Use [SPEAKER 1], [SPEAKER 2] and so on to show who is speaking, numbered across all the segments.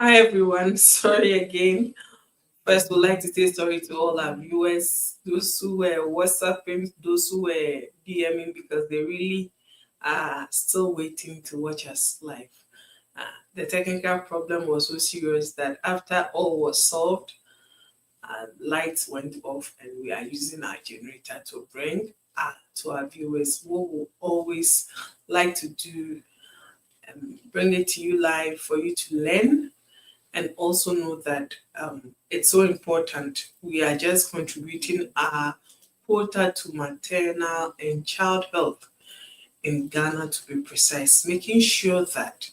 [SPEAKER 1] Hi everyone, sorry again. First, would like to say sorry to all our viewers, those who were WhatsApping, those who were DMing because they really are still waiting to watch us live. The technical problem was so serious that after all was solved, lights went off and we are using our generator to bring to our viewers what we always like to do, bring it to you live for you to learn and also know that it's so important. We are just contributing our quota to maternal and child health in Ghana, to be precise, making sure that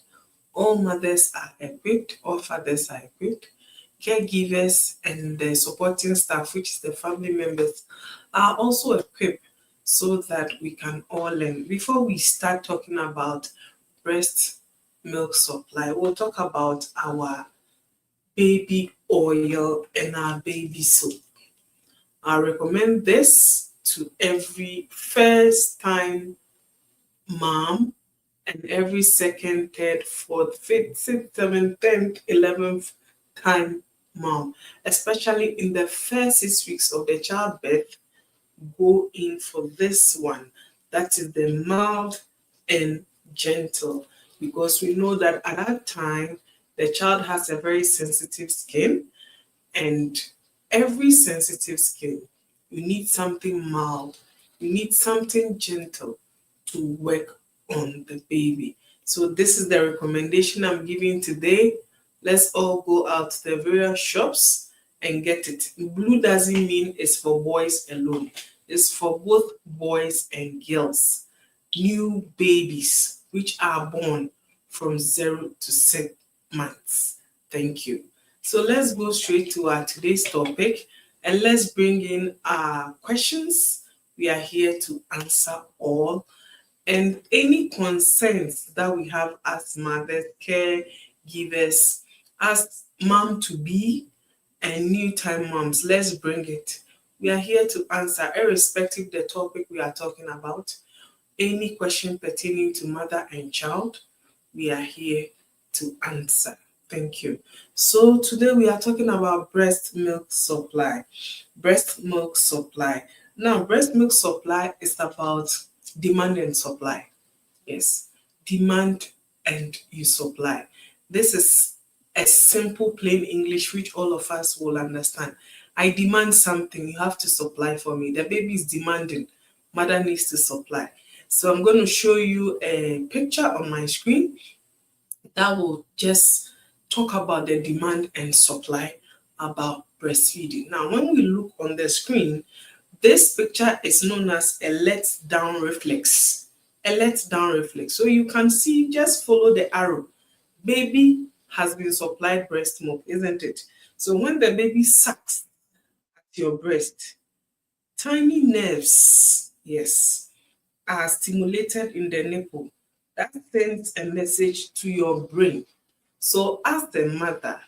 [SPEAKER 1] all mothers are equipped, all fathers are equipped, caregivers and the supporting staff, which is the family members, are also equipped so that we can all learn. Before we start talking about breast milk supply, we'll talk about our baby oil and our baby soap. I recommend this to every first time mom and every second, third, fourth, fifth, sixth, seventh, 10th, 11th time mom, especially in the first 6 weeks of the childbirth. Go in for this one. That is the mild and gentle, because we know that at that time the child has a very sensitive skin, and every sensitive skin, you need something mild, you need something gentle to work on the baby. So this is the recommendation I'm giving today. Let's all go out to the various shops and get it. Blue doesn't mean it's for boys alone. It's for both boys and girls. New babies which are born from 0 to 6 months. Thank you. So let's go straight to our today's topic and let's bring in our questions. We are here to answer all, and any concerns that we have as mothers, caregivers, as mom to be, and new time moms. Let's bring it. We are here to answer, irrespective the topic we are talking about. Any question pertaining to mother and child, we are here to answer. Thank you. So today we are talking about breast milk supply. Breast milk supply. Now, breast milk supply is about demand and supply. Yes, demand and you supply. This is a simple, plain English which all of us will understand. I demand something, you have to supply for me. The baby is demanding, mother needs to supply. So I'm going to show you a picture on my screen that will just talk about the demand and supply about breastfeeding. Now, when we look on the screen, this picture is known as a let down reflex. A let down reflex. So you can see, just follow the arrow. Baby has been supplied breast milk, isn't it? So when the baby sucks at your breast, tiny nerves, yes, are stimulated in the nipple. That sends a message to your brain. So as the mother,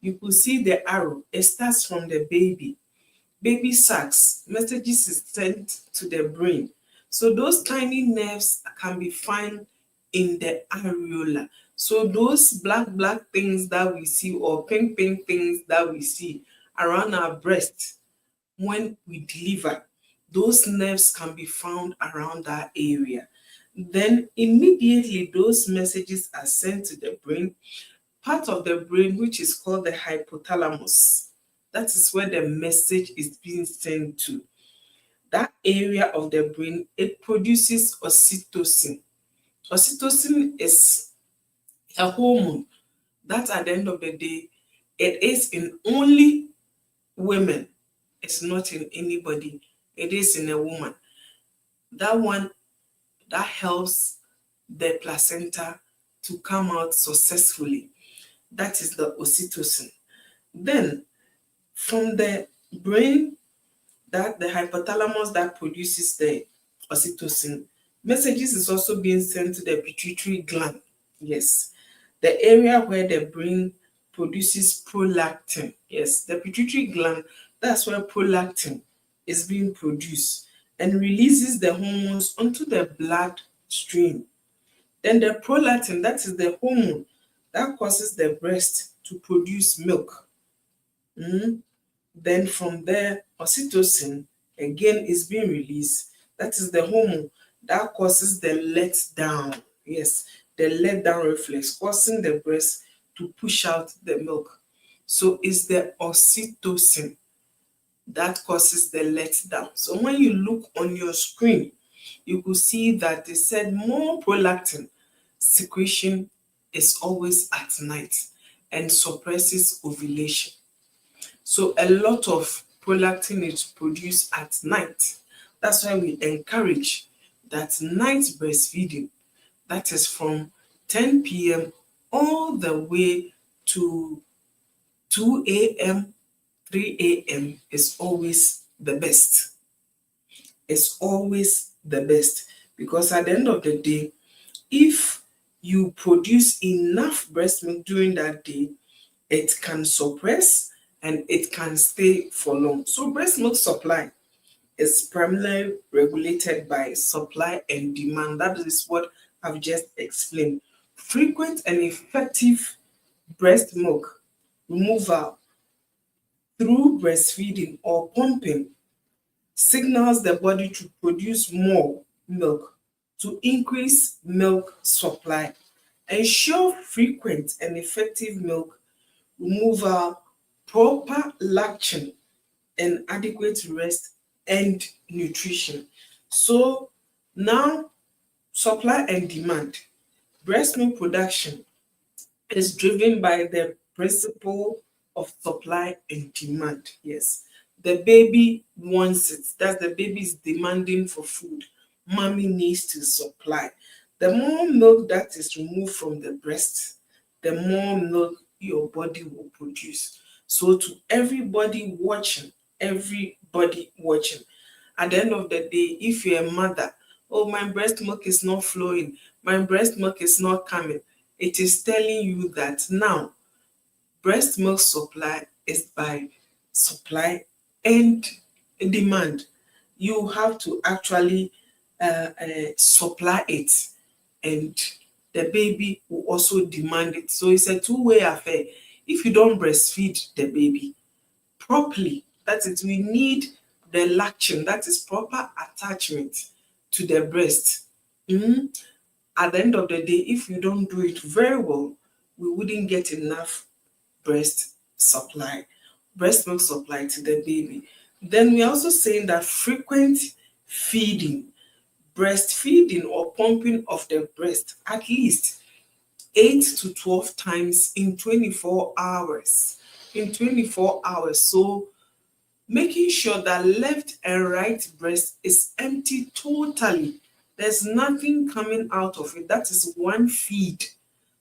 [SPEAKER 1] you could see the arrow. It starts from the baby. Baby sucks, messages is sent to the brain. So those tiny nerves can be found in the areola. So those black things that we see, or pink things that we see around our breast when we deliver, those nerves can be found around that area. Then immediately those messages are sent to the brain, part of the brain which is called the hypothalamus. That is where the message is being sent to. That area of the brain, it produces oxytocin. Oxytocin is a hormone that at the end of the day, it is in only women. It's not in anybody. It is in a woman. That one, that helps the placenta to come out successfully. That is the oxytocin. Then from the brain, that the hypothalamus that produces the oxytocin, messages is also being sent to the pituitary gland. Yes, the area where the brain produces prolactin. Yes, the pituitary gland, that's where prolactin is being produced and releases the hormones onto the bloodstream. Then the prolactin, that is the hormone that causes the breast to produce milk. Then from there, oxytocin again is being released. That is the hormone that causes the let down. Yes, the let down reflex, causing the breast to push out the milk. So it's the oxytocin that causes the let down. So when you look on your screen, you could see that they said more prolactin secretion is always at night and suppresses ovulation. So a lot of prolactin is produced at night. That's why we encourage that night breastfeeding, that is from 10 p.m. all the way to 2 a.m., 3 a.m. is always the best. It's always the best, because at the end of the day, if you produce enough breast milk during that day, it can suppress and it can stay for long. So breast milk supply is primarily regulated by supply and demand. That is what I've just explained. Frequent and effective breast milk removal through breastfeeding or pumping signals the body to produce more milk to increase milk supply. Ensure frequent and effective milk removal, proper latching, and adequate rest and nutrition. So now, supply and demand. Breast milk production is driven by the principle of supply and demand. Yes, the baby wants it. That's the baby is demanding for food. Mommy needs to supply. The more milk that is removed from the breast, the more milk your body will produce. So to everybody watching, at the end of the day, if you're a mother, oh, my breast milk is not flowing, my breast milk is not coming, it is telling you that now breast milk supply is by supply and demand. You have to actually supply it, and the baby will also demand it. So it's a two-way affair. If you don't breastfeed the baby properly, that is, we need the latching, that is proper attachment to the breast. At the end of the day, if you don't do it very well, we wouldn't get enough breast supply, breast milk supply to the baby. Then we're also saying that frequent feeding, breastfeeding or pumping of the breast at least 8 to 12 times in 24 hours. In 24 hours. So making sure that left and right breast is empty totally. There's nothing coming out of it. That is one feed.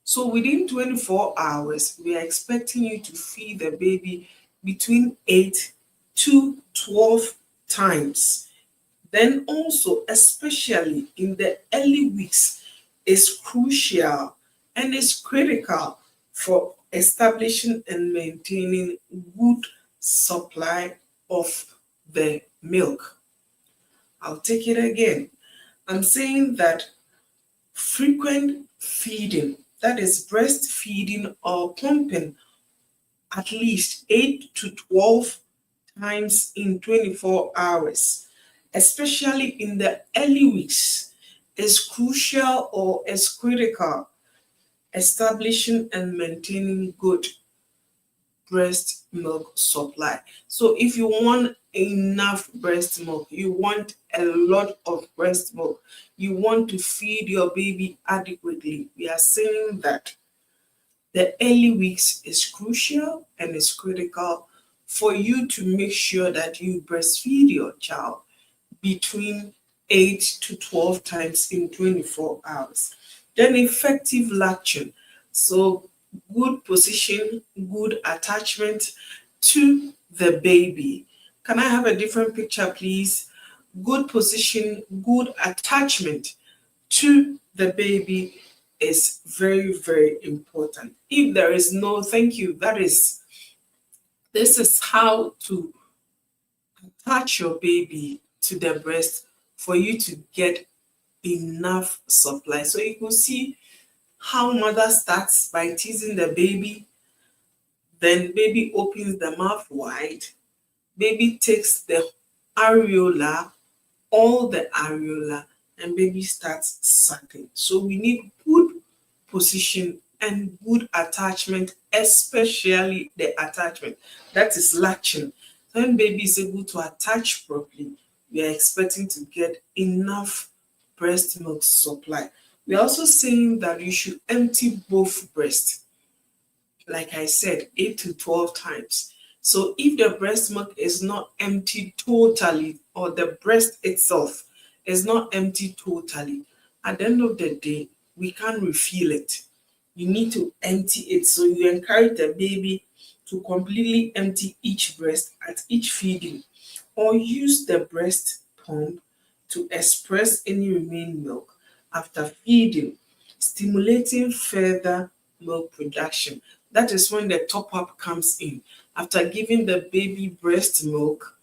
[SPEAKER 1] So within 24 hours, we are expecting you to feed the baby between 8 to 12 times. Then also, especially in the early weeks, is crucial and is critical for establishing and maintaining good supply of the milk. I'll take it again. I'm saying that frequent feeding, that is breastfeeding or pumping at least 8 to 12 times in 24 hours, especially in the early weeks, is crucial or is critical establishing and maintaining good breast milk supply. So if you want enough breast milk, you want a lot of breast milk, you want to feed your baby adequately, we are saying that the early weeks is crucial and is critical for you to make sure that you breastfeed your child between 8 to 12 times in 24 hours. Then effective latching. So good position, good attachment to the baby. Can I have a different picture, please? Good position, good attachment to the baby is very, very important. If there is no thank you, this is how to attach your baby to the breast for you to get enough supply. So you can see how mother starts by teasing the baby, Then baby opens the mouth wide. Baby takes the areola, all the areola, and baby starts sucking. So we need good position and good attachment, especially the attachment that is latching. When baby is able to attach properly, we are expecting to get enough breast milk supply. We are also saying that you should empty both breasts, like I said, 8 to 12 times. So if the breast milk is not empty totally, or the breast itself is not empty totally, at the end of the day, we can't refill it. You need to empty it. So you encourage the baby to completely empty each breast at each feeding, or use the breast pump to express any remaining milk after feeding, stimulating further milk production. That is when the top up comes in. After giving the baby breast milk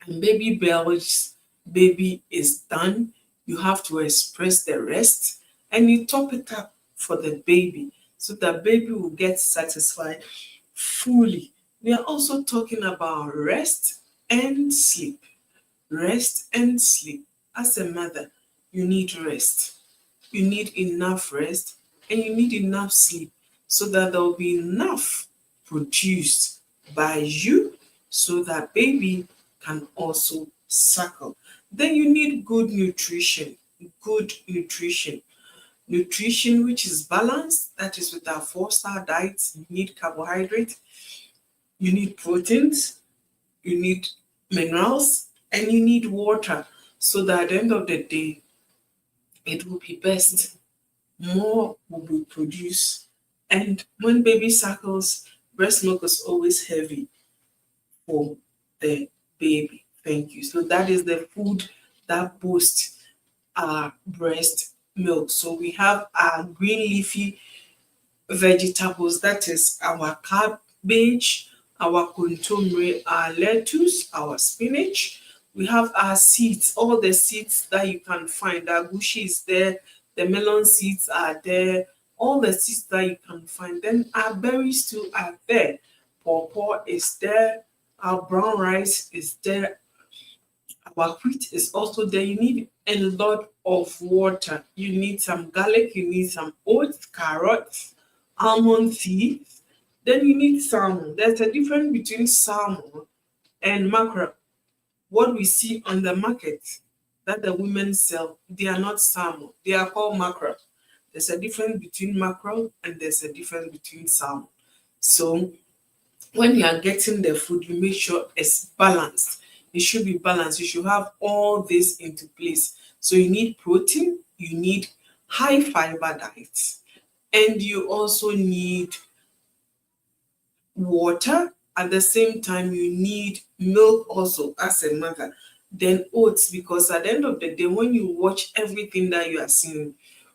[SPEAKER 1] and baby belch, baby is done, you have to express the rest and you top it up for the baby so that baby will get satisfied fully. We are also talking about rest and sleep. Rest and sleep. As a mother, you need rest. You need enough rest and you need enough sleep so that there will be enough produced by you so that baby can also suckle. Then you need good nutrition. Good nutrition. Nutrition which is balanced, that is with our 4-star diets. You need carbohydrate, you need proteins, you need minerals, and you need water so that at the end of the day, it will be best. More will be produced. And when baby suckles, breast milk is always heavy for the baby. Thank you. So that is the food that boosts our breast milk. So we have our green leafy vegetables, that is our cabbage, our kontomire, our lettuce, our spinach. We have our seeds, all the seeds that you can find. The agushi is there, the melon seeds are there, all the seeds that you can find. Then our berries too are there. Pawpaw is there, our brown rice is there, our wheat is also there. You need a lot of water. You need some garlic, you need some oats, carrots, almond seeds. Then you need salmon. There's a difference between salmon and mackerel. What we see on the market that the women sell, they are not salmon. They are called mackerel. There's a difference between mackerel and there's a difference between salmon. So when you are getting the food, you make sure it's balanced. It should be balanced. You should have all this into place. So you need protein, you need high fiber diets, and you also need water. At the same time, you need milk also as a mother. Then oats, because at the end of the day, when you watch everything that you are seeing,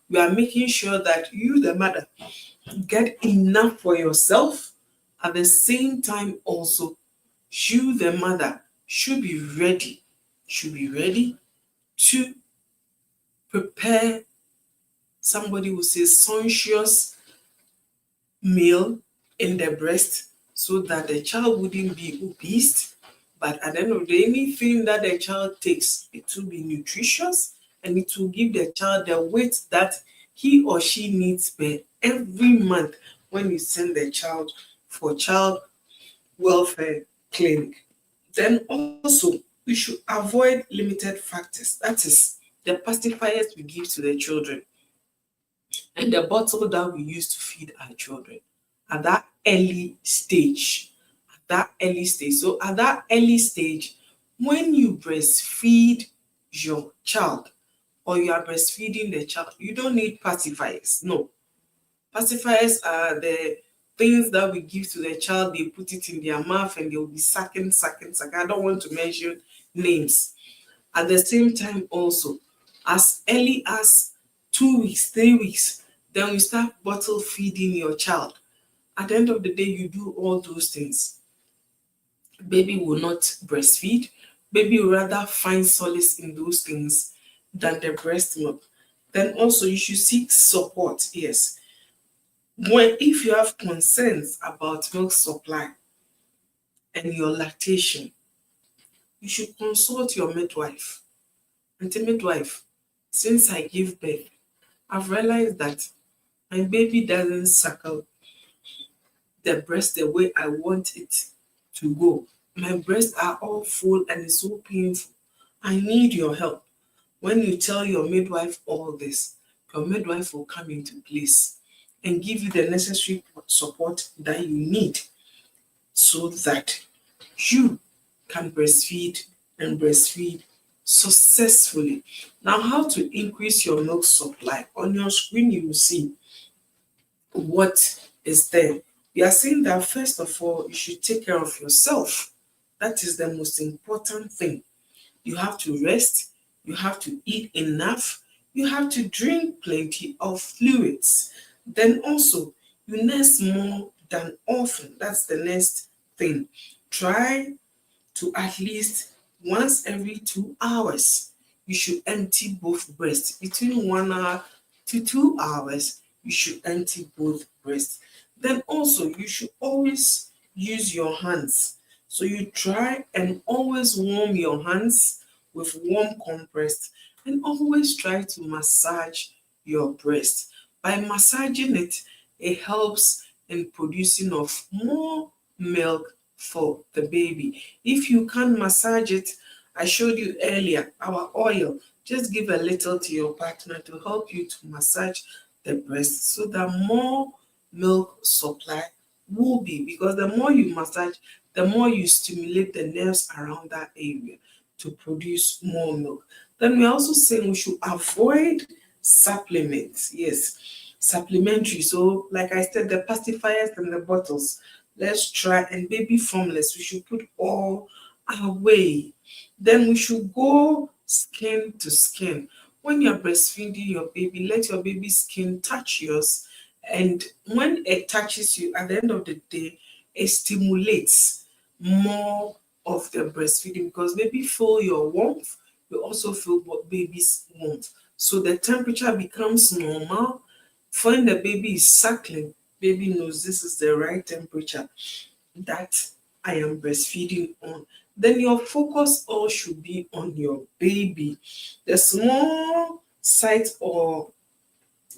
[SPEAKER 1] you are making sure that you, the mother, get enough for yourself. At the same time, also, you, the mother, should be ready to prepare somebody who says sumptuous meal in the breast so that the child wouldn't be obese. But at the end of the day, anything that the child takes, it will be nutritious and it will give the child the weight that he or she needs per every month when you send the child for child welfare clinic. Then also, we should avoid limited factors. That is the pacifiers we give to the children and the bottle that we use to feed our children at that early stage. At that early stage. So at that early stage, when you breastfeed your child or you are breastfeeding the child, you don't need pacifiers. No. Pacifiers are the things that we give to the child. They put it in their mouth and they'll be sucking, sucking, sucking. I don't want to mention names. At the same time, also, as early as 2 weeks, 3 weeks, then we start bottle feeding your child. At the end of the day, you do all those things. Baby will not breastfeed. Baby will rather find solace in those things than the breast milk. Then also, you should seek support. Yes, When if you have concerns about milk supply and your lactation, you should consult your midwife. And the midwife, since I give birth, I've realized that my baby doesn't suckle the breast the way I want it to go. My breasts are all full and it's so painful. I need your help. When you tell your midwife all this, your midwife will come into place and give you the necessary support that you need so that you can breastfeed and breastfeed successfully. Now, how to increase your milk supply? On your screen, you will see what is there. We are saying that first of all, you should take care of yourself. That is the most important thing. You have to rest, you have to eat enough, you have to drink plenty of fluids. Then also, you nurse more than often. That's the next thing. Try to at least once every 2 hours, you should empty both breasts. Between 1 hour to 2 hours, you should empty both breasts. Then also, you should always use your hands. So you try and always warm your hands with warm compress and always try to massage your breast. By massaging it, it helps in producing of more milk for the baby. If you can't massage it, I showed you earlier our oil. Just give a little to your partner to help you to massage the breast so that more milk supply will be, because the more you massage, the more you stimulate the nerves around that area to produce more milk. Then we're also saying we should avoid supplements. Yes, supplementary. So, like I said, the pacifiers and the bottles, let's try, and baby formulas, we should put all away. Then we should go skin to skin. When you're breastfeeding your baby, let your baby's skin touch yours. And when it touches you, at the end of the day, it stimulates more of the breastfeeding because baby feel your warmth, you also feel what baby's warmth. So the temperature becomes normal. When the baby is suckling, baby knows this is the right temperature that I am breastfeeding on. Then your focus all should be on your baby. The small size or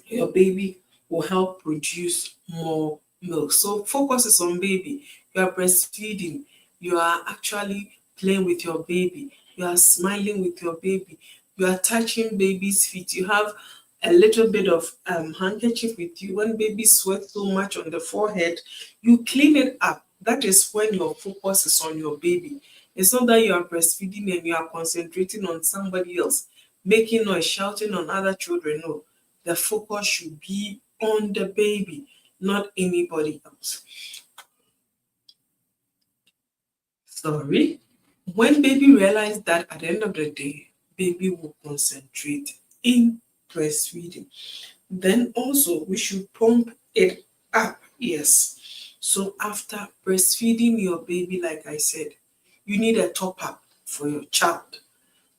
[SPEAKER 1] your baby will help produce more milk. So focus is on baby. You are breastfeeding. You are actually playing with your baby. You are smiling with your baby. You are touching baby's feet. You have a little bit of handkerchief with you. When baby sweats so much on the forehead, you clean it up. That is when your focus is on your baby. It's not that you are breastfeeding and you are concentrating on somebody else, making noise, shouting on other children. No, the focus should be on the baby, not anybody else. Sorry. When baby realize that at the end of the day, baby will concentrate in breastfeeding, then also we should pump it up. Yes. So after breastfeeding your baby, like I said, you need a top up for your child.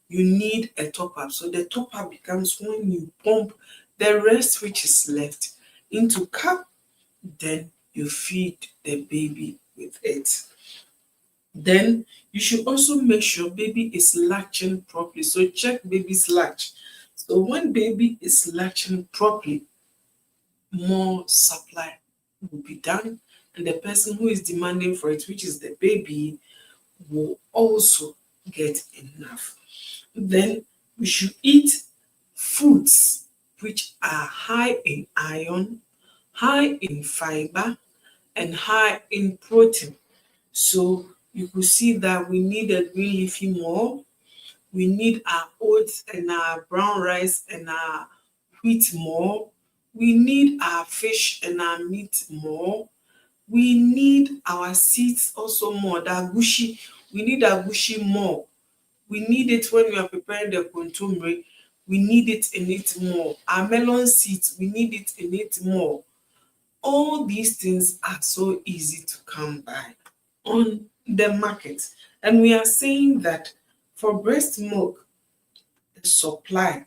[SPEAKER 1] You need a top up. So the top up becomes when you pump the rest which is left into cup, then you feed the baby with it. Then you should also make sure baby is latching properly. So check baby's latch. So when baby is latching properly, more supply will be done, and the person who is demanding for it, which is the baby, will also get enough. Then we should eat foods which are high in iron, high in fiber, and high in protein. So you could see that we need a green leafy more. We need our oats and our brown rice and our wheat more. We need our fish and our meat more. We need our seeds also more. The agushi, we need agushi more. We need it when we are preparing the kontomire. We need it in it more. Our melon seeds, we need it in it more. All these things are so easy to come by on the market. And we are saying that for breast milk, the supply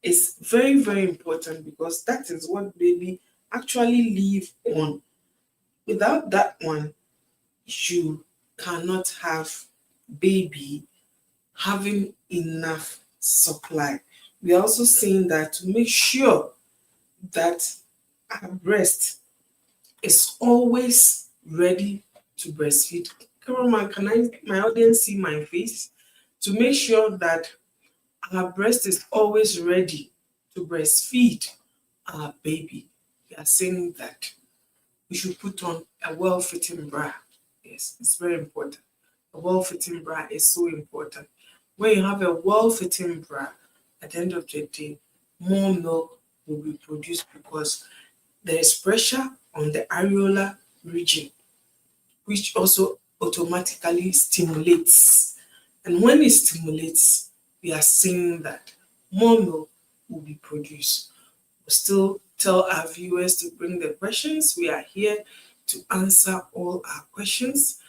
[SPEAKER 1] is very, very important because that is what baby actually live on. Without that one, you cannot have baby having enough supply. We are also saying that to make sure that our breast is always ready to breastfeed. Cameraman, can my audience see my face? To make sure that our breast is always ready to breastfeed our baby. We are saying that we should put on a well-fitting bra. Yes, it's very important. A well-fitting bra is so important. When you have a well-fitting bra, at the end of the day, more milk will be produced because there is pressure on the areolar region, which also automatically stimulates. And when it stimulates, we are seeing that more milk will be produced. We'll still tell our viewers to bring the questions. We are here to answer all our questions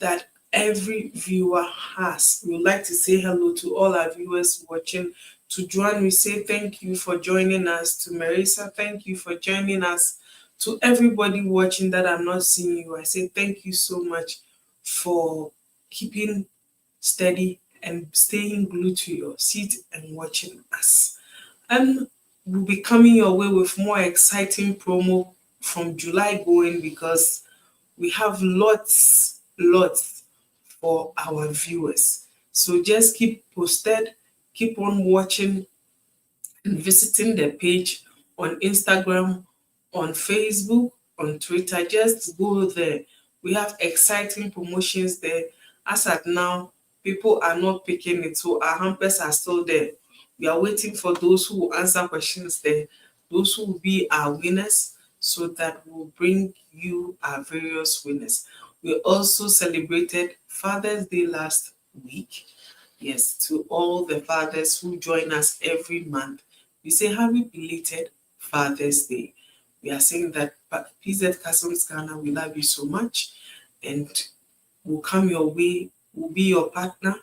[SPEAKER 1] that every viewer has. We would like to say hello to all our viewers watching. To Joanne, we say thank you for joining us. To Marisa, thank you for joining us. To everybody watching that I'm not seeing you, I say thank you so much for keeping steady and staying glued to your seat and watching us. And we'll be coming your way with more exciting promo from July going because we have lots for our viewers. So just keep posted, keep on watching and visiting the page on Instagram, on Facebook, on Twitter. Just go there. We have exciting promotions there. As at now, people are not picking it, so our hampers are still there. We are waiting for those who will answer questions there, those who will be our winners, so that we'll bring you our various winners. We also celebrated Father's Day last week. Yes, to all the fathers who join us every month, we say happy belated Father's Day. We are saying that PZ Customs Ghana, we love you so much and we'll come your way, we'll be your partner.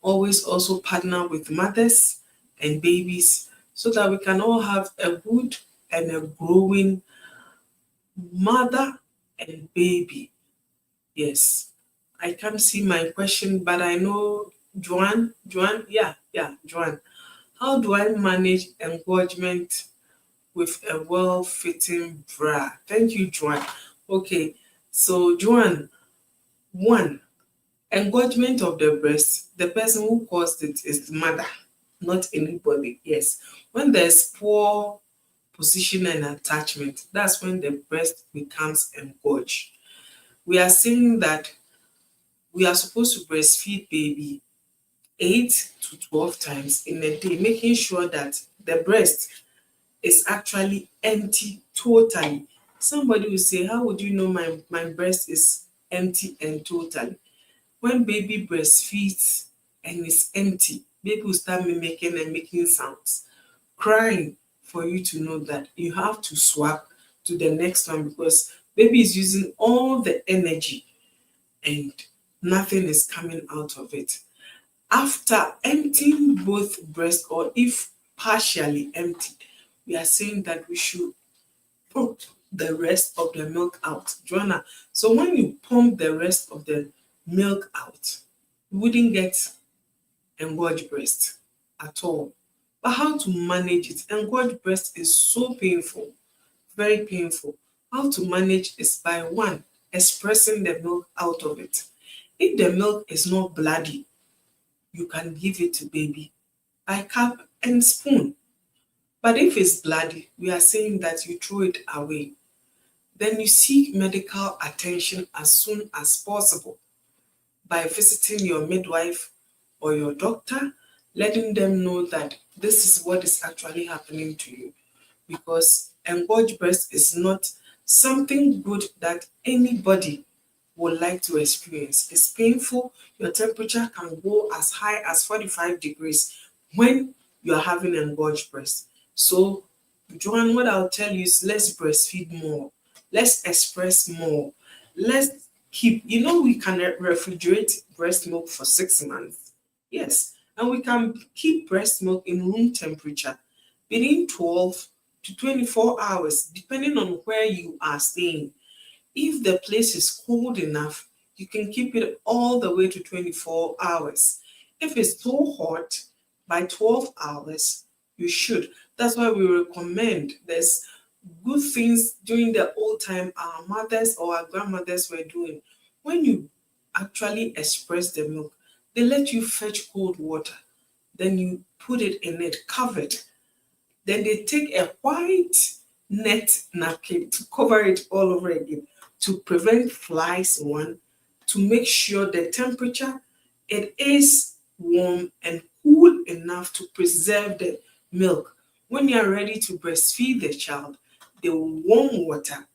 [SPEAKER 1] Always also partner with mothers and babies so that we can all have a good and a growing mother and baby. Yes, I can't see my question, but I know Joanne, Joanne. How do I manage engorgement with a well-fitting bra? Thank you, Joanne. Okay, so Joanne, one, engorgement of the breast, the person who caused it is the mother, not anybody. Yes, when there's poor position and attachment, that's when the breast becomes engorged. We are saying that we are supposed to breastfeed baby 8 to 12 times in a day, making sure that the breast is actually empty totally. Somebody will say, how would you know my breast is empty and totally? When baby breastfeeds and it's empty, baby will start mimicking and making sounds, crying, for you to know that you have to swap to the next one because baby is using all the energy and nothing is coming out of it. After emptying both breasts, or if partially empty, we are saying that we should pump the rest of the milk out. Joanna, so when you pump the rest of the milk out, you wouldn't get engorged breast at all. But how to manage it? Engorged breast is so painful, very painful. How to manage is by one, expressing the milk out of it. If the milk is not bloody, you can give it to baby by cup and spoon. But if it's bloody, we are saying that you throw it away. Then you seek medical attention as soon as possible by visiting your midwife or your doctor, letting them know that this is what is actually happening to you. Because engorged breast is not something good that anybody would like to experience. It's painful. Your temperature can go as high as 45 degrees when you are having engorged breast. So, Joanne, what I'll tell you is let's breastfeed more. Let's express more. Let's keep, we can refrigerate breast milk for 6 months. Yes. And we can keep breast milk in room temperature between 12 to 24 hours, depending on where you are staying. If the place is cold enough, you can keep it all the way to 24 hours. If it's too hot, by 12 hours, you should. That's why we recommend there's good things during the old time our mothers or our grandmothers were doing. When you actually express the milk, they let you fetch cold water, then you put it in it covered, then they take a white net napkin to cover it all over again to prevent flies, one, to make sure the temperature it is warm and cool enough to preserve the milk. When you are ready to breastfeed the child, the warm water,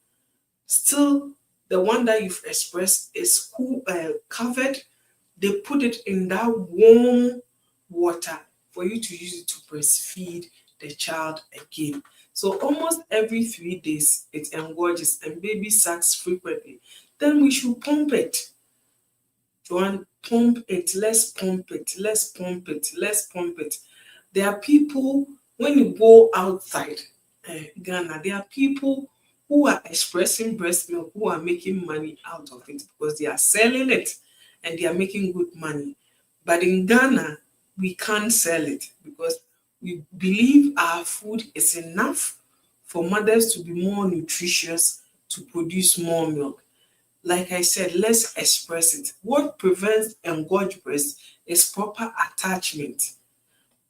[SPEAKER 1] still the one that you've expressed is cool, covered, they put it in that warm water for you to use it to breastfeed the child again. So almost every 3 days it engorges and baby sucks frequently. Then we should pump it. Joanne, pump it, let's pump it, let's pump it, let's pump it. There are people, when you go outside Ghana, there are people who are expressing breast milk who are making money out of it because they are selling it and they are making good money. But in Ghana, we can't sell it because we believe our food is enough for mothers to be more nutritious to produce more milk. Like I said, let's express it. What prevents engorged breast is proper attachment.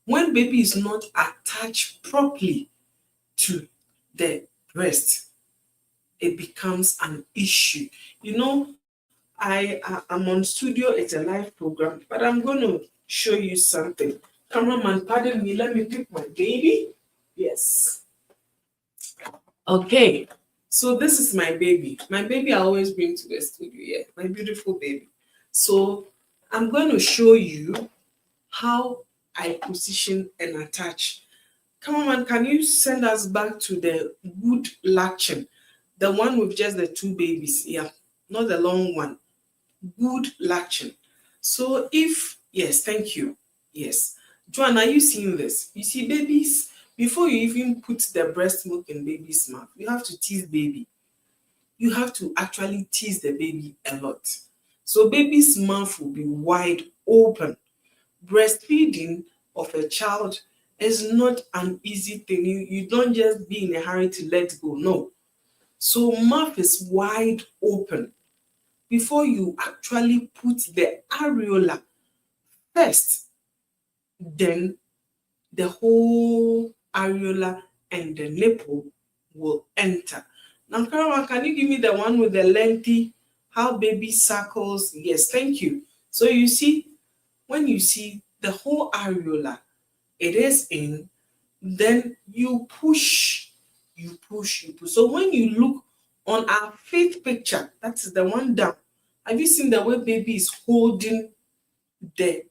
[SPEAKER 1] When baby is not attached properly to the breast, it becomes an issue. You know, I'm on studio, it's a live program, but I'm going to show you something. Cameraman, pardon me, let me pick my baby. Yes. Okay. So this is my baby. My baby I always bring to the studio, yeah, my beautiful baby. So I'm going to show you how I position and attach. Come on, can you send us back to the good latching? The one with just the two babies, yeah, not the long one. Good latching. So if, yes, thank you. Yes. Joanne, are you seeing this? You see, babies, before you even put the breast milk in baby's mouth, you have to tease baby. You have to actually tease the baby a lot. So baby's mouth will be wide open. Breastfeeding of a child is not an easy thing. You don't just be in a hurry to let go. No. So mouth is wide open before you actually put the areola first, then the whole areola and the nipple will enter. Now, Karawan, can you give me the one with the lengthy, how baby suckles? Yes, thank you. So you see, when you see the whole areola, it is in, then you push, you push, you push. So when you look on our fifth picture, that is the one down, have you seen the way baby is holding the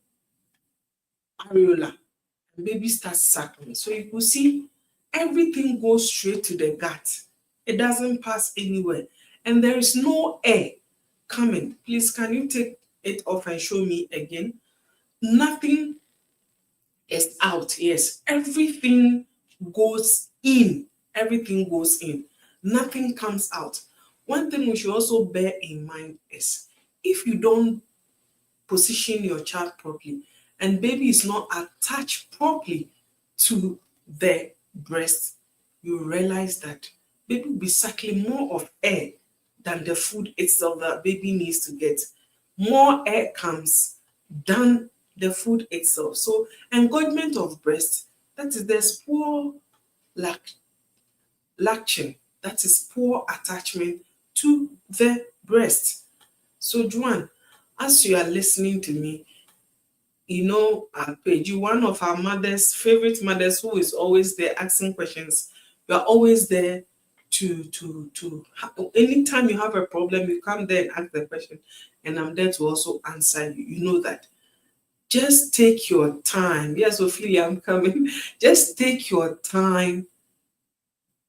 [SPEAKER 1] areola? Baby starts suckling. So you could see everything goes straight to the gut. It doesn't pass anywhere. And there is no air coming. Please, can you take it off and show me again? Nothing is out. Yes, everything goes in. Everything goes in. Nothing comes out. One thing we should also bear in mind is if you don't position your child properly and baby is not attached properly to the breast, you realize that baby will be suckling more of air than the food itself that baby needs to get. More air comes than the food itself. So engorgement of breast, that is there's poor latching, that is poor attachment to the breast. So Joanne, as you are listening to me, you know, Page, you one of our mothers, favorite mothers, who is always there asking questions. You are always there anytime you have a problem, you come there and ask the question, and I'm there to also answer you. You know that. Just take your time. Yes, Ophelia, I'm coming. Just take your time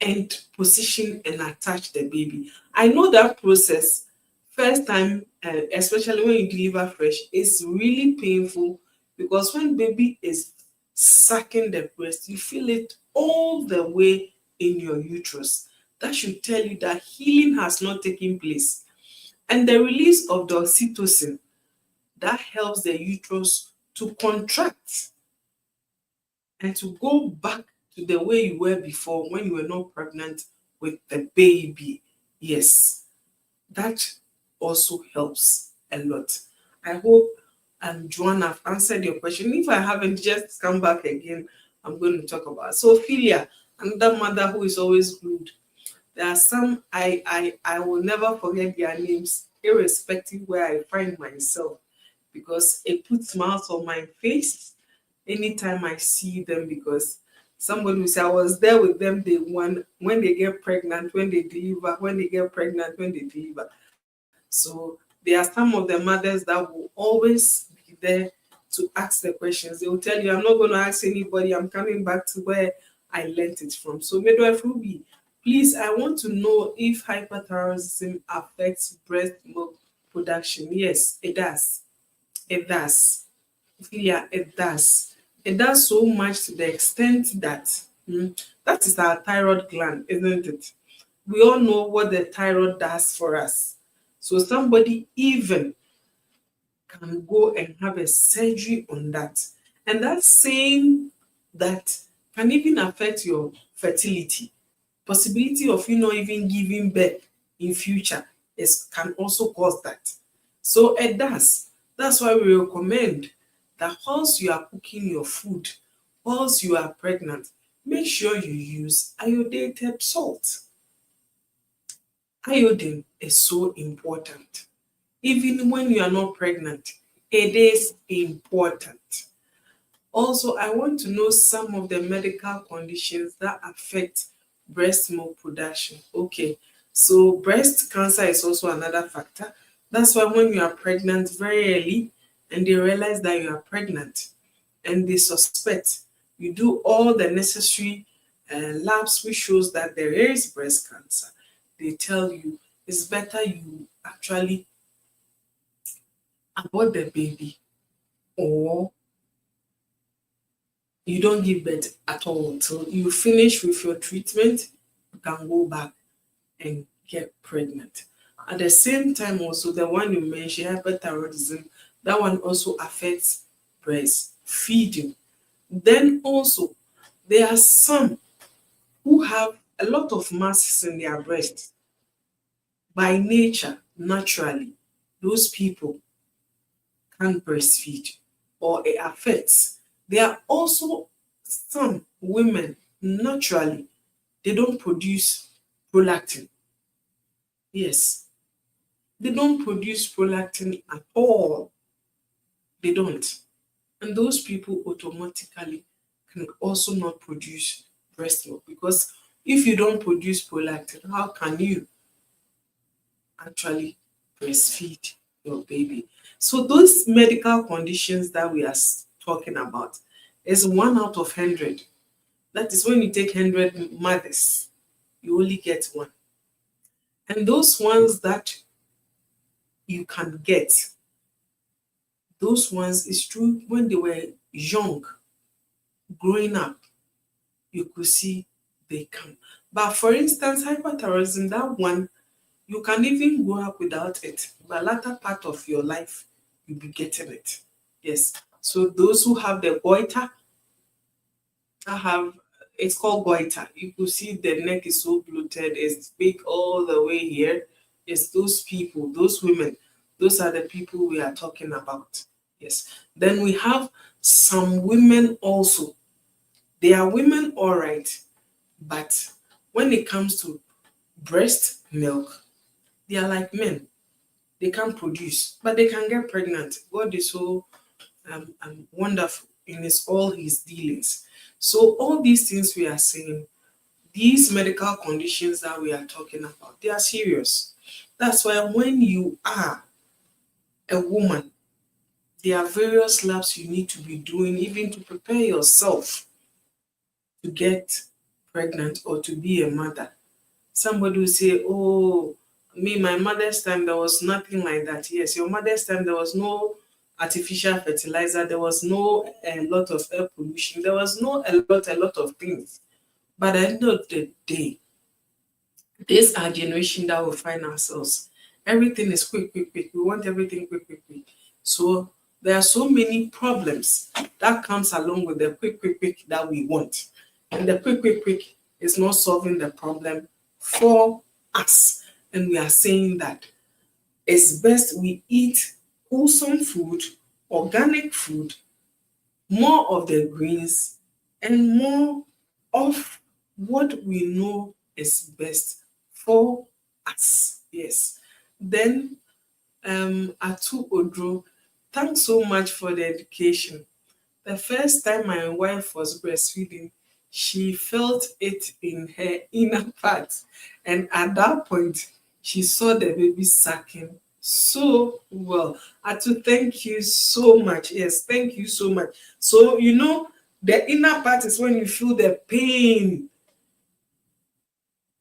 [SPEAKER 1] and position and attach the baby. I know that process, first time, especially when you deliver fresh, is really painful because when baby is sucking the breast, you feel it all the way in your uterus. That should tell you that healing has not taken place. And the release of the oxytocin, that helps the uterus to contract and to go back to the way you were before when you were not pregnant with the baby. Yes, that also helps a lot. I hope, Joanna, I've answered your question. If I haven't, just come back again. I'm going to talk about Sophia, another mother who is always glued. There are some I will never forget their names, irrespective where I find myself, because it puts smiles on my face anytime I see them, because somebody will say, I was there with them day one, when they get pregnant, when they deliver, when they get pregnant, when they deliver. So there are some of the mothers that will always be there to ask the questions. They will tell you, I'm not going to ask anybody, I'm coming back to where I learned it from. So midwife Ruby, please, I want to know if hyperthyroidism affects breast milk production. Yes, it does. It does. Yeah, it does. It does so much to the extent that that is our thyroid gland, isn't it? We all know what the thyroid does for us. So somebody even can go and have a surgery on that. And that's saying that can even affect your fertility. Possibility of you not even giving birth in future can also cause that. So it does. That's why we recommend that whilst you are cooking your food, whilst you are pregnant, make sure you use iodinated salt. Iodine is so important. Even when you are not pregnant, it is important. Also, I want to know some of the medical conditions that affect breast milk production. Okay, so breast cancer is also another factor. That's why when you are pregnant very early and they realize that you are pregnant and they suspect, you do all the necessary labs which shows that there is breast cancer. They tell you it's better you actually abort the baby, or you don't give birth at all until you finish with your treatment. You can go back and get pregnant. At the same time, also the one you mentioned, hyperthyroidism, that one also affects breastfeeding. Then also there are some who have a lot of masses in their breast by nature, naturally. Those people can't breastfeed, or it affects. There are also some women naturally, they don't produce prolactin. Yes, they don't produce prolactin at all. They don't. And those people automatically can also not produce breast milk, because if you don't produce prolactin, how can you actually breastfeed your baby? So those medical conditions that we are talking about is 1 out of 100. That is when you take 100 mothers, you only get one. And those ones that you can get, those ones is true when they were young, growing up, you could see they come. But for instance, hyperthyroidism, that one, you can even grow up without it. But latter part of your life, you'll be getting it. Yes. So those who have the goiter, I have, it's called goiter. You could see the neck is so bloated, it's big all the way here. It's those people, those women, those are the people we are talking about. Yes. Then we have some women also. They are women, all right, but when it comes to breast milk, they are like men. They can't produce, but they can get pregnant. God is so wonderful in all his dealings. So all these things we are saying, these medical conditions that we are talking about, they are serious. That's why when you are a woman, there are various labs you need to be doing even to prepare yourself to get pregnant or to be a mother. Somebody will say, oh, me, my mother's time, there was nothing like that. Yes, your mother's time, there was no artificial fertilizer, there was no a lot of air pollution, there was no a lot of things. But at the end of the day, this our generation that we find ourselves. Everything is quick, quick, quick. We want everything quick, quick, quick. So there are so many problems that comes along with the quick, quick, quick that we want. And the quick, quick, quick is not solving the problem for us. And we are saying that it's best we eat wholesome food, organic food, more of the greens, and more of what we know is best for us. Yes. Then Atu Odro, thanks so much for the education. The first time my wife was breastfeeding, she felt it in her inner part. And at that point, she saw the baby sucking so well. Atu, thank you so much. Yes, thank you so much. So, the inner part is when you feel the pain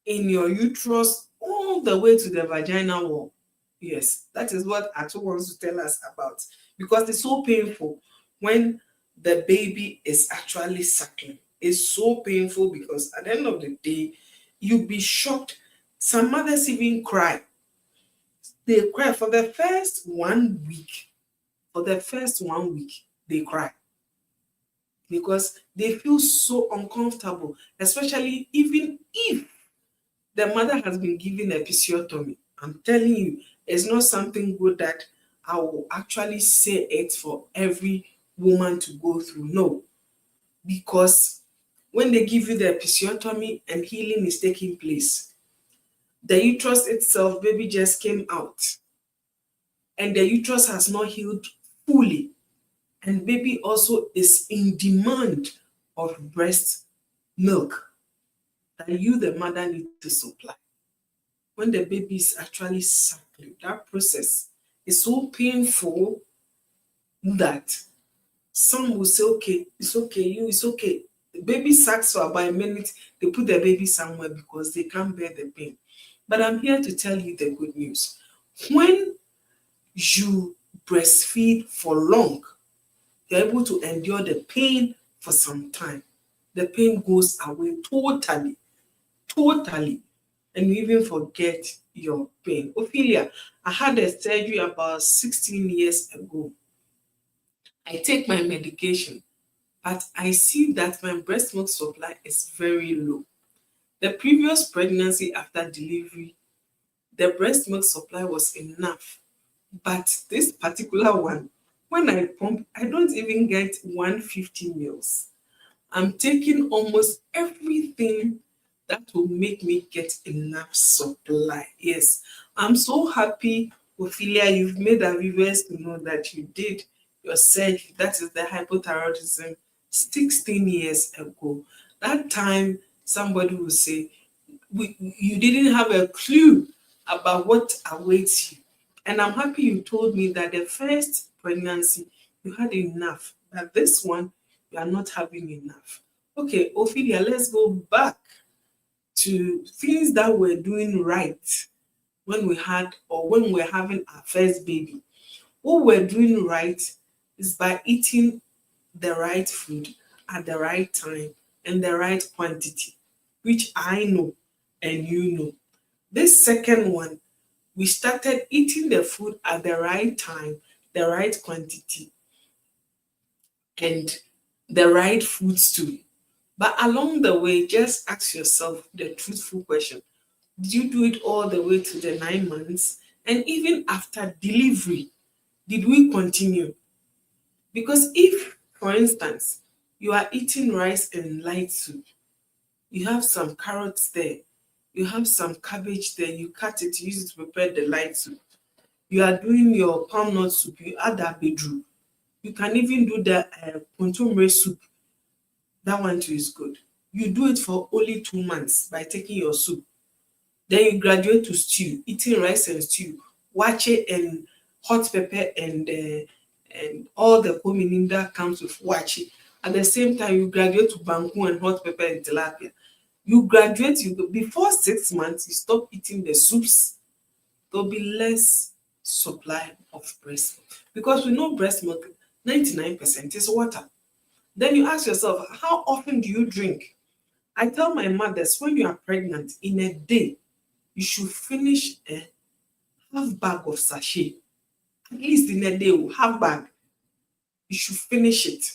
[SPEAKER 1] in your uterus all the way to the vaginal wall. Yes, that is what Atu wants to tell us about. Because it's so painful when the baby is actually suckling. It's so painful because at the end of the day, you'll be shocked. Some mothers even cry. They cry for the first 1 week. For the first 1 week, they cry because they feel so uncomfortable, especially even if the mother has been given episiotomy. I'm telling you, it's not something good that I will actually say it for every woman to go through. No, because when they give you the episiotomy and healing is taking place, the uterus itself, baby just came out, and the uterus has not healed fully, and baby also is in demand of breast milk that you, the mother, need to supply. When the baby is actually suckling, that process is so painful that some will say, okay, it's okay. The baby sucks for about a minute, they put the baby somewhere because they can't bear the pain. But I'm here to tell you the good news. When you breastfeed for long, you're able to endure the pain for some time. The pain goes away totally, totally, and you even forget your pain. Ophelia, I had a surgery about 16 years ago. I take my medication, but I see that my breast milk supply is very low. The previous pregnancy after delivery, the breast milk supply was enough. But this particular one, when I pump, I don't even get 150 mils. I'm taking almost everything that will make me get enough supply. Yes, I'm so happy, Ophelia, you've made our viewers to know that you did your surgery. That is the hypothyroidism 16 years ago. That time, somebody will say, you didn't have a clue about what awaits you. And I'm happy you told me that the first pregnancy, you had enough, but this one, you are not having enough. Okay, Ophelia, let's go back to things that we're doing right when we had or when we're having our first baby. What we're doing right is by eating the right food at the right time and the right quantity, which I know and you know. This second one, we started eating the food at the right time, the right quantity, and the right foods too. But along the way, just ask yourself the truthful question. Did you do it all the way to the 9 months? And even after delivery, did we continue? Because if, for instance, you are eating rice and light soup, you have some carrots there, you have some cabbage there, you cut it, you use it to prepare the light soup. You are doing your palm nut soup, you add that bedroom. You can even do the pontomere soup. That one too is good. You do it for only 2 months by taking your soup. Then you graduate to stew, eating rice and stew, wache and hot pepper and all the hominin that comes with wache. At the same time, you graduate to banku and hot pepper and tilapia. You graduate, before 6 months, you stop eating the soups. There'll be less supply of breast milk. Because we know breast milk, 99% is water. Then you ask yourself, how often do you drink? I tell my mothers, when you are pregnant, in a day, you should finish a half bag of sachet. At least in a day, half bag, you should finish it.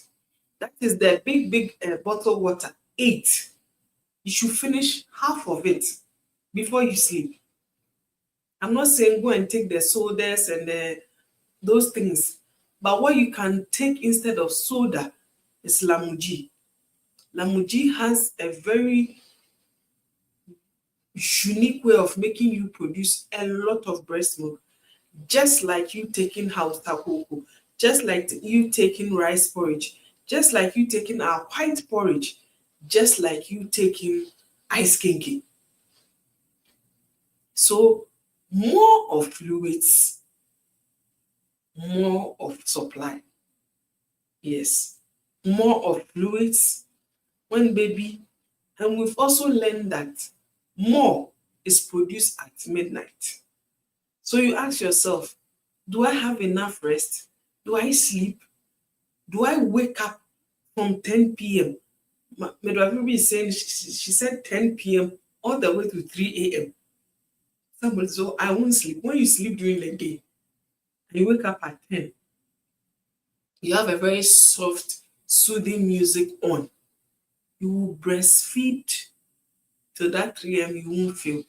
[SPEAKER 1] That is the big bottle water, 8. You should finish half of it before you sleep. I'm not saying go and take the sodas and those things, but what you can take instead of soda is Lamuji. Lamuji has a very unique way of making you produce a lot of breast milk, just like you taking house cocoa, just like you taking rice porridge, just like you taking our white porridge, just like you taking ice kinky. So more of fluids, more of supply. Yes, more of fluids when baby. And we've also learned that more is produced at midnight. So you ask yourself, do I have enough rest? Do I sleep? Do I wake up from 10 p.m.? Midwifery is saying she said 10 p.m. all the way to 3 a.m. Somebody, so I won't sleep. When you sleep during the day and you wake up at 10, you have a very soft, soothing music on. You will breastfeed till that 3 a.m. you won't feel.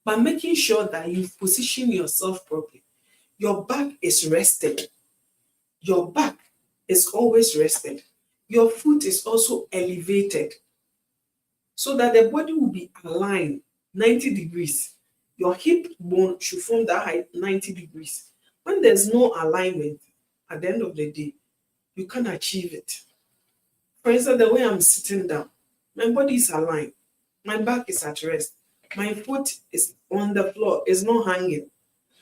[SPEAKER 1] But making sure that you position yourself properly. Your back is rested. Your back is always rested. Your foot is also elevated so that the body will be aligned 90 degrees. Your hip bone should form that height 90 degrees. When there's no alignment, at the end of the day, you can't achieve it. For instance, the way I'm sitting down, my body is aligned. My back is at rest. My foot is on the floor, it's not hanging.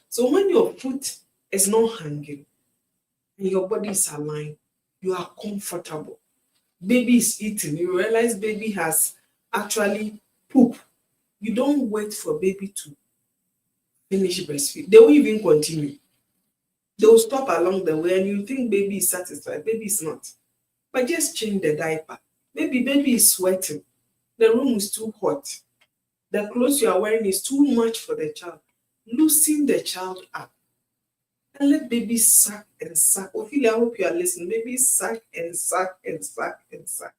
[SPEAKER 1] So when your foot is not hanging and your body is aligned, you are comfortable. Baby is eating, you realize baby has actually poop. You don't wait for baby to finish breastfeed. They won't even continue. They will stop along the way and you think baby is satisfied. Baby is not. But just change the diaper. Maybe baby is sweating. The room is too hot. The clothes you are wearing is too much for the child. Loosen the child up and let baby suck and suck. Ophelia, I hope you are listening. Baby suck and suck and suck and suck.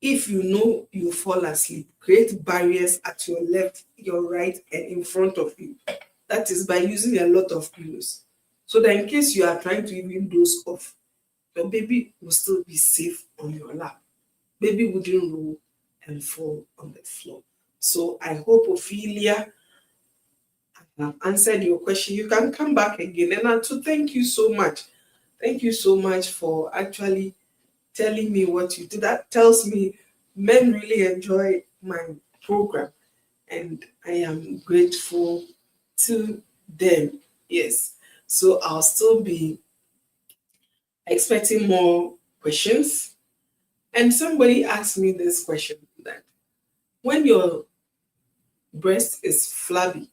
[SPEAKER 1] If you know you fall asleep, create barriers at your left, your right, and in front of you. That is by using a lot of pillows. So that in case you are trying to even doze off, your baby will still be safe on your lap. Baby wouldn't roll and fall on the floor. So I hope, Ophelia, I have answered your question. You can come back again. And to thank you so much. Thank you so much for actually telling me what you do. That tells me men really enjoy my program. And I am grateful to them. Yes. So I'll still be expecting more questions. And somebody asked me this question that when your breast is flabby,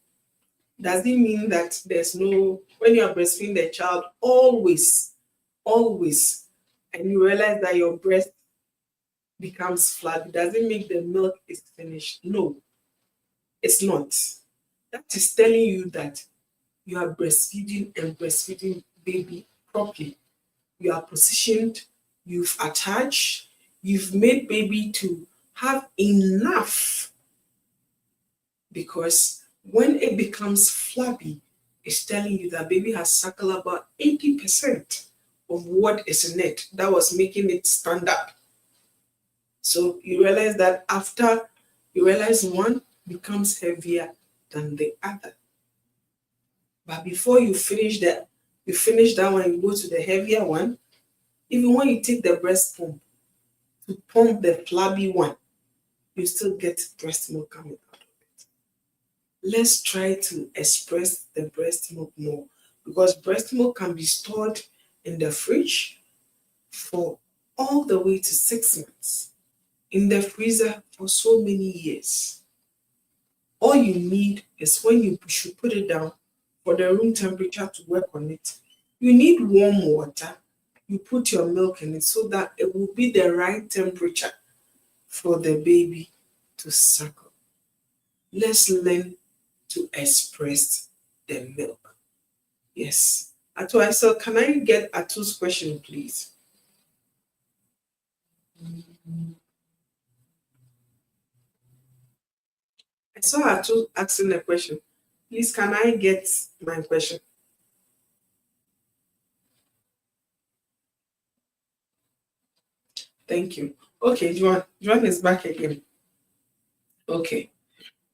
[SPEAKER 1] does it mean that there's no, when you are breastfeeding the child, always, and you realize that your breast becomes flabby, does it make the milk is finished? No, it's not. That is telling you that you are breastfeeding and breastfeeding baby properly. You are positioned, you've attached, you've made baby to have enough, because when it becomes flabby, it's telling you that baby has suckled about 80% of what is in it that was making it stand up. So you realize that after you realize one becomes heavier than the other. But before you finish that one, you go to the heavier one. Even when you take the breast pump to pump the flabby one, you still get breast milk coming out of it. Let's try to express the breast milk more, because breast milk can be stored in the fridge for all the way to 6 months, in the freezer for so many years. All you need is when you should put it down for the room temperature to work on it. You need warm water. You put your milk in it so that it will be the right temperature for the baby to suckle. Let's learn to express the milk. Yes. Atu, so can I get Atu's question, please? I saw Atu asking a question. Please, can I get my question? Thank you. Okay, Juan is back again. Okay.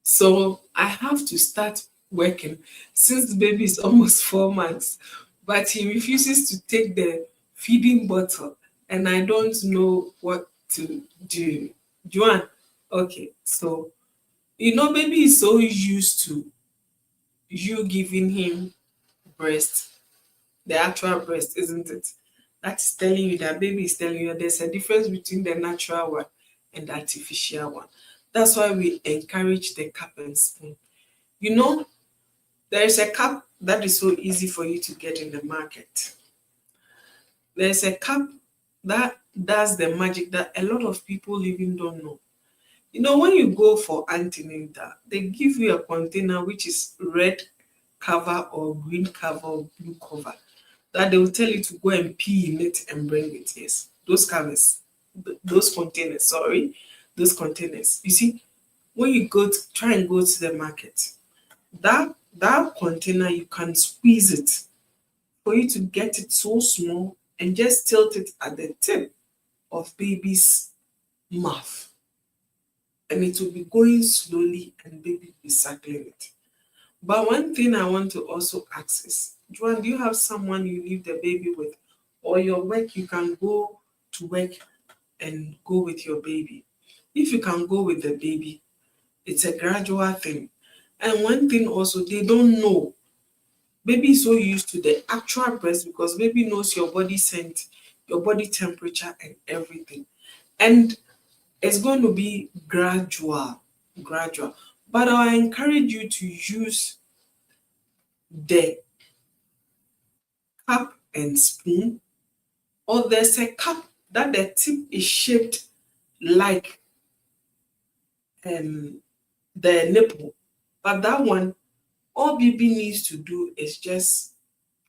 [SPEAKER 1] So I have to start working since the baby is almost 4 months, but he refuses to take the feeding bottle, and I don't know what to do. Juan, okay, so baby is so used to you giving him breast, the actual breast, isn't it? That's telling you that baby is telling you there's a difference between the natural one and the artificial one. That's why we encourage the cup and spoon. You know, there is a cup that is so easy for you to get in the market. There's a cup that does the magic that a lot of people even don't know. When you go for antenatal, they give you a container which is red cover or green cover or blue cover that they will tell you to go and pee in it and bring it. Yes, those covers, those containers, sorry, those containers. You see, when you try and go to the market, that container, you can squeeze it for you to get it so small and just tilt it at the tip of baby's mouth, and it will be going slowly and baby will be suckling it. But one thing I want to also ask is, Joanne, do you have someone you leave the baby with, or your work you can go to work and go with your baby? If you can go with the baby, it's a gradual thing. And one thing also, they don't know. Baby is so used to the actual breast because baby knows your body scent, your body temperature, and everything. And it's going to be gradual, gradual. But I encourage you to use the cup and spoon, or there's a cup that the tip is shaped like the nipple. But that one, all baby needs to do is just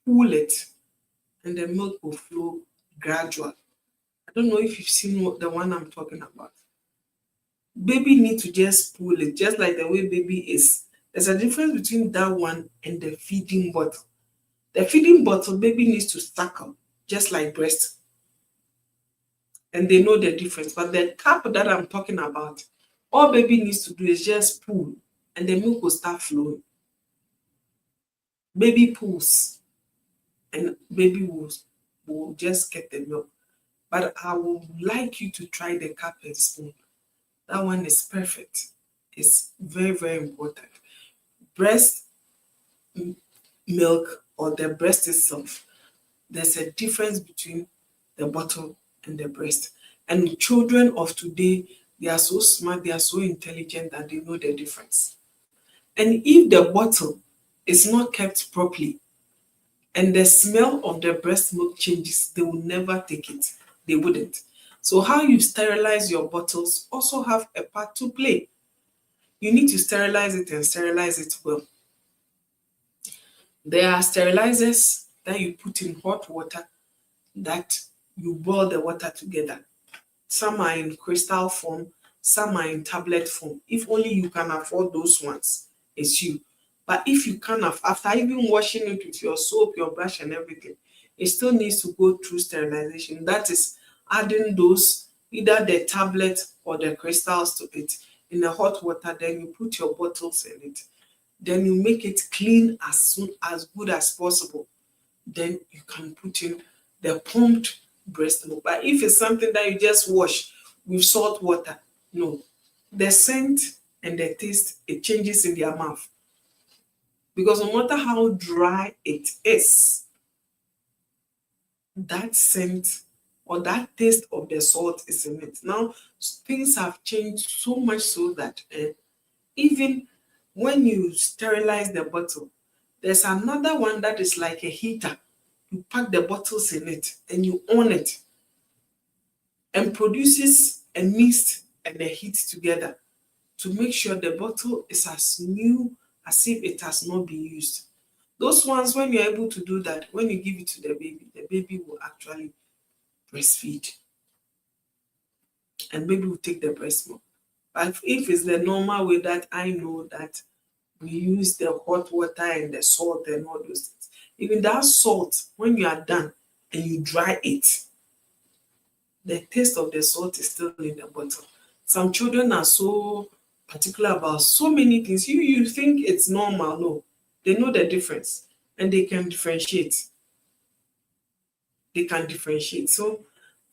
[SPEAKER 1] pull it and the milk will flow gradual. I don't know if you've seen the one I'm talking about. Baby need to just pull it, just like the way baby is. There's a difference between that one and the feeding bottle. The feeding bottle, baby needs to suckle, just like breast. And they know the difference. But the cup that I'm talking about, all baby needs to do is just pull, and the milk will start flowing. Baby pulls, and baby will just get the milk. But I would like you to try the cup and spoon. That one is perfect. It's very, very important. Breast milk or the breast itself, there's a difference between the bottle and the breast. And children of today, they are so smart, they are so intelligent that they know the difference. And if the bottle is not kept properly and the smell of the breast milk changes, they will never take it. They wouldn't. So how you sterilize your bottles also have a part to play. You need to sterilize it and sterilize it well. There are sterilizers that you put in hot water that you boil the water together. Some are in crystal form, some are in tablet form. If only you can afford those ones, it's you. But if you can't, after even washing it with your soap, your brush, and everything, it still needs to go through sterilization. That is adding those, either the tablet or the crystals to it in the hot water. Then you put your bottles in it. Then you make it clean as good as possible. Then you can put in the pumped breast milk. But if it's something that you just wash with salt water, no. The scent and the taste, it changes in their mouth. Because no matter how dry it is, that scent or that taste of the salt is in it. Now, things have changed so much so that even when you sterilize the bottle, there's another one that is like a heater. You pack the bottles in it and you on it and produces a mist and the heat together to make sure the bottle is as new as if it has not been used. Those ones, when you're able to do that, when you give it to the baby will actually breastfeed and baby will take the breast milk. But if it's the normal way that I know that we use the hot water and the salt and all those things, even that salt, when you are done and you dry it, the taste of the salt is still in the bottle. Some children are so particular about so many things. You think it's normal. No, they know the difference and they can differentiate. They can differentiate. So,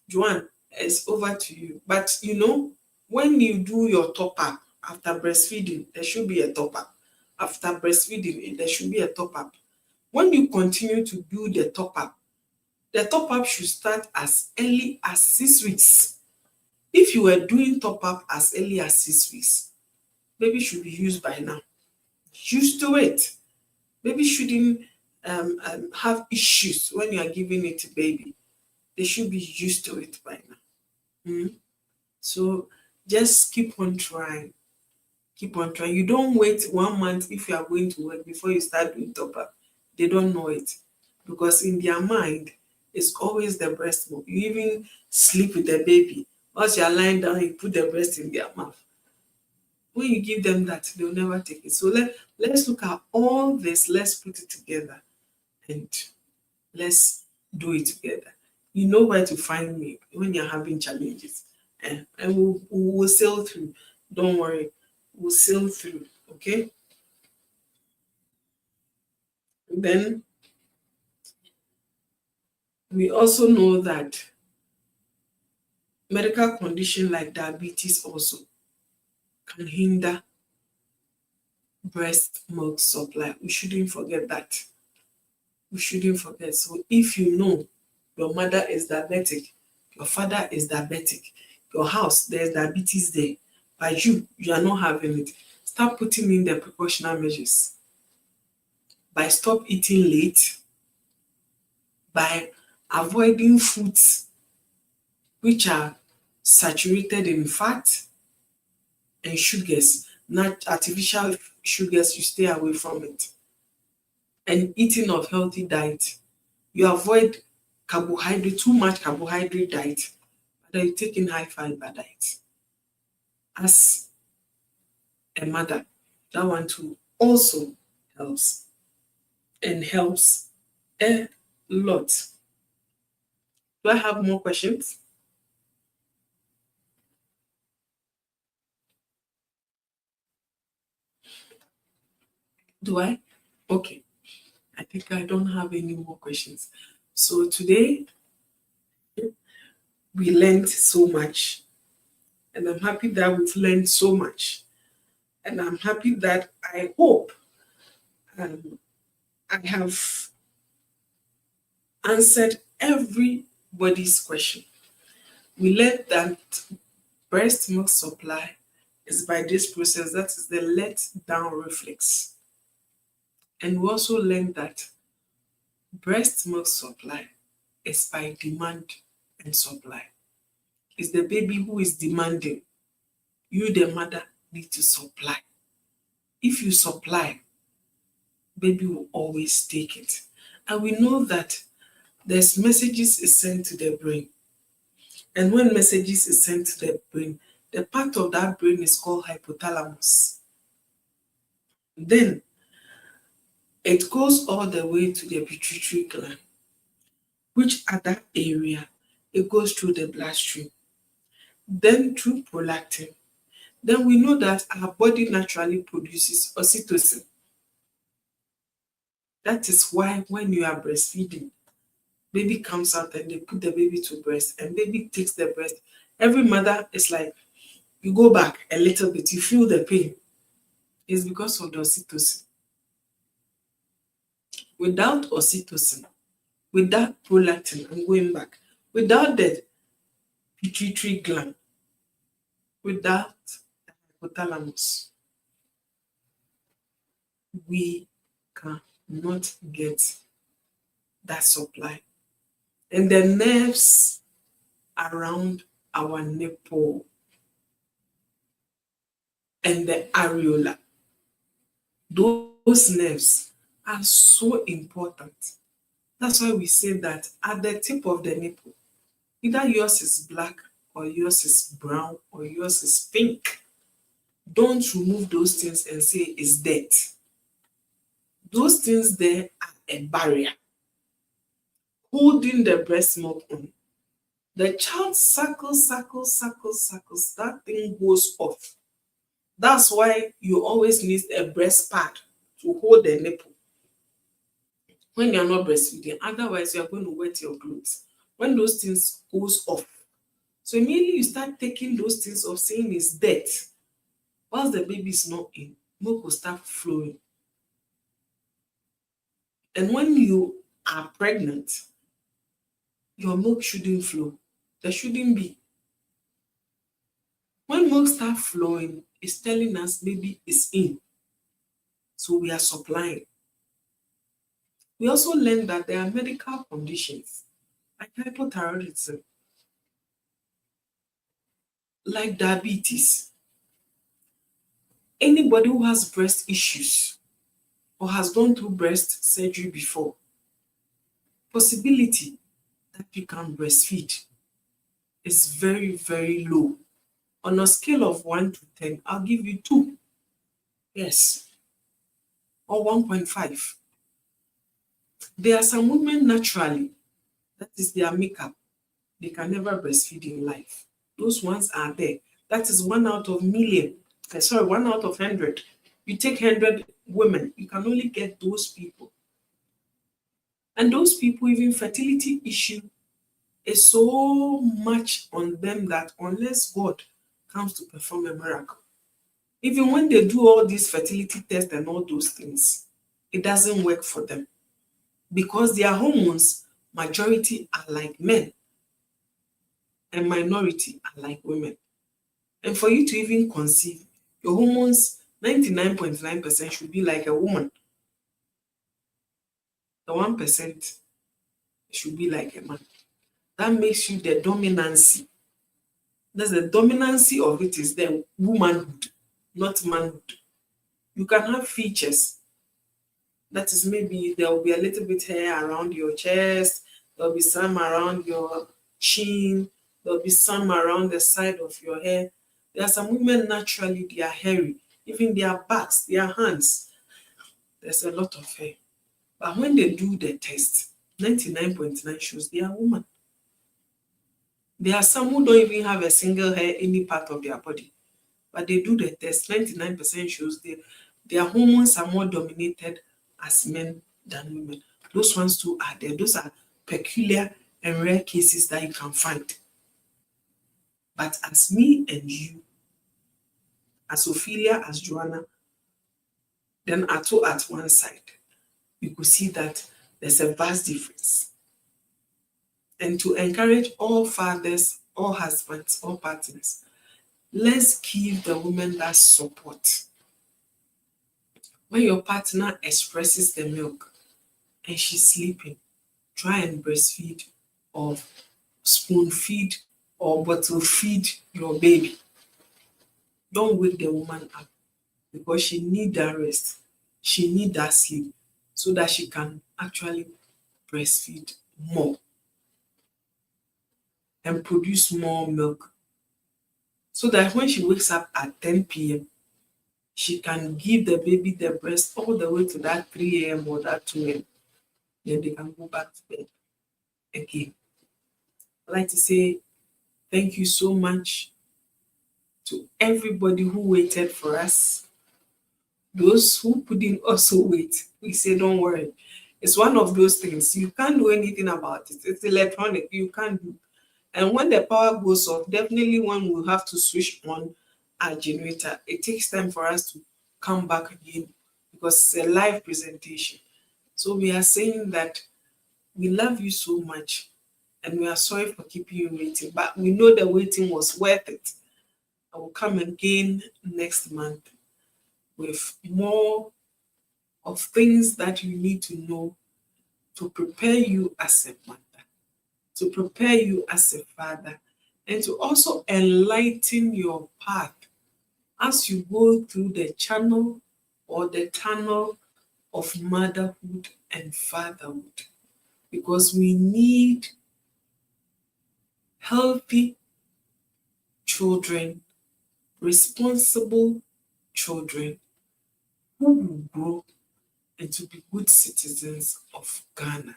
[SPEAKER 1] Joanne, it's over to you. But when you do your top up after breastfeeding, there should be a top up. After breastfeeding, there should be a top up. When you continue to do the top up should start as early as 6 weeks. If you were doing top up as early as 6 weeks, baby should be used by now. Used to it. Baby shouldn't have issues when you are giving it to baby. They should be used to it by now. So just keep on trying. Keep on trying. You don't wait 1 month if you are going to work before you start doing top up. They don't know it because in their mind, it's always the breast milk. You even sleep with the baby. Once you are lying down, you put the breast in their mouth. When you give them that, they'll never take it. So let's look at all this. Let's put it together and let's do it together. You know where to find me when you're having challenges. And we'll sail through. Don't worry. We'll sail through. Okay? Then we also know that medical condition like diabetes also can hinder breast milk supply. We shouldn't forget that. We shouldn't forget. So if you know your mother is diabetic, your father is diabetic, your house, there's diabetes there, but you are not having it, start putting in the precautionary measures. By stop eating late, by avoiding foods which are saturated in fat and sugars, not artificial sugars, you stay away from it. And eating of healthy diet. You avoid carbohydrate, too much carbohydrate diet, but you take in high fiber diet. As a mother, that one too also helps and helps a lot. Do I have more questions? Do I? Okay. I think I don't have any more questions. So today we learned so much, and I'm happy that we've learned so much. And I'm happy that I hope I have answered everybody's question. We learned that breast milk supply is by this process, that is the let down reflex. And we also learned that breast milk supply is by demand and supply. It's the baby who is demanding. You, the mother, need to supply. If you supply, baby will always take it. And we know that there's messages is sent to the brain. And when messages is sent to the brain, the part of that brain is called hypothalamus. Then it goes all the way to the pituitary gland, which at that area, it goes through the bloodstream, then through prolactin. Then we know that our body naturally produces oxytocin. That is why when you are breastfeeding, baby comes out and they put the baby to breast and baby takes the breast. Every mother is like, you go back a little bit, you feel the pain. It's because of the oxytocin. Without oxytocin, without prolactin, I'm going back, without the pituitary gland, without the hypothalamus, we cannot get that supply. And the nerves around our nipple, and the areola. Those nerves are so important. That's why we say that at the tip of the nipple, either yours is black or yours is brown or yours is pink. Don't remove those things and say it's dead. Those things there are a barrier holding the breast milk on. The child suckles, that thing goes off. That's why you always need a breast pad to hold the nipple when you're not breastfeeding. Otherwise, you're going to wet your clothes. When those things goes off, so immediately you start taking those things off, saying it's dead. Once the baby is not in, milk will start flowing. And when you are pregnant, your milk shouldn't flow. There shouldn't be. When milk starts flowing, it's telling us maybe it's in. So we are supplying. We also learned that there are medical conditions like hypothyroidism, like diabetes. Anybody who has breast issues or has gone through breast surgery before, possibility that you can breastfeed is very, very low. On a scale of 1 to 10, I'll give you 2. Yes. Or 1.5. There are some women naturally, that is their makeup, they can never breastfeed in life. Those ones are there. That is 1 out of million. Sorry, 1 out of 100. You take 100 women, you can only get those people. And those people, even fertility issue is so much on them that unless God comes to perform a miracle, even when they do all these fertility tests and all those things, it doesn't work for them because their hormones, majority are like men and minority are like women. And for you to even conceive, your hormones 99.9% should be like a woman. The 1% should be like a man. That makes you the dominancy. That's the dominancy of it is the womanhood, not manhood. You can have features. That is, maybe there will be a little bit hair around your chest, there will be some around your chin, there will be some around the side of your hair. There are some women naturally they are hairy, even their backs, their hands. There's a lot of hair. But when they do the test, 99.9 shows they are women. There are some who don't even have a single hair any part of their body. But they do the test, 99% shows their hormones are more dominated as men than women. Those ones too are there. Those are peculiar and rare cases that you can find. But as me and you, as Ophelia, as Joanna, then Ato at one side, you could see that there's a vast difference. And to encourage all fathers, all husbands, all partners, let's give the women that support. When your partner expresses the milk and she's sleeping, try and breastfeed or spoon feed or bottle feed your baby. Don't wake the woman up because she needs that rest. She needs that sleep so that she can actually breastfeed more and produce more milk. So that when she wakes up at 10 p.m., she can give the baby the breast all the way to that 3 a.m. or that 2 a.m. Then they can go back to bed again. I'd like to say thank you so much to everybody who waited for us. Those who couldn't also wait, we say, don't worry. It's one of those things. You can't do anything about it. It's electronic. You can't do. And when the power goes off, definitely one will have to switch on our generator. It takes time for us to come back again because it's a live presentation. So we are saying that we love you so much and we are sorry for keeping you waiting, but we know the waiting was worth it. I will come again next month with more of things that you need to know to prepare you as a mother, to prepare you as a father, and to also enlighten your path as you go through the channel or the tunnel of motherhood and fatherhood, because we need healthy children, responsible children who will grow and to be good citizens of Ghana,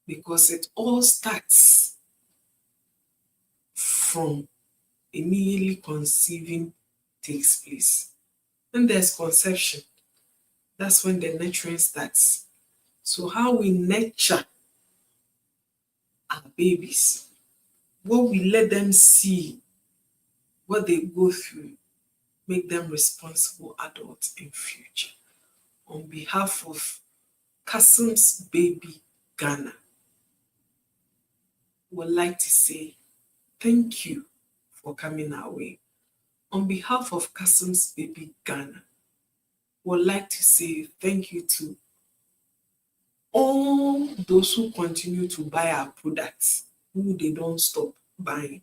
[SPEAKER 1] because it all starts from immediately conceiving takes place. When there's conception, that's when the nurturing starts. So how we nurture our babies, what we let them see, what they go through, make them responsible adults in future. On behalf of Kasim's Baby Ghana, would like to say thank you for coming our way. On behalf of Kasim's Baby Ghana, would like to say thank you to all those who continue to buy our products, who they don't stop buying,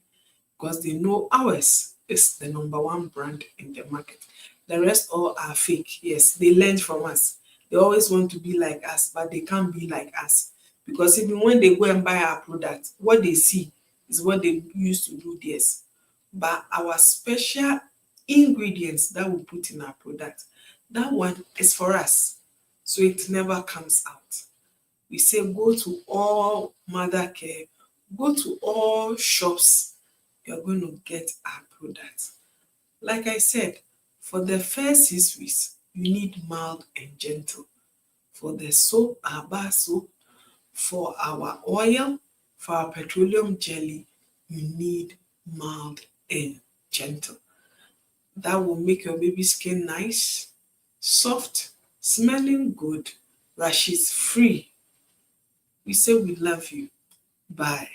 [SPEAKER 1] because they know ours is the number one brand in the market. The rest all are fake. Yes, they learned from us. They always want to be like us, but they can't be like us. Because even when they go and buy our product, what they see is what they used to do theirs. But our special ingredients that we put in our product, that one is for us. So it never comes out. We say go to all mother care, go to all shops, you're going to get our product. Like I said, for the first 6 weeks, you need mild and gentle. For the soap, our bar soap, for our oil, for our petroleum jelly, you need mild and gentle. That will make your baby skin nice, soft, smelling good, rashes free. We say we love you. Bye.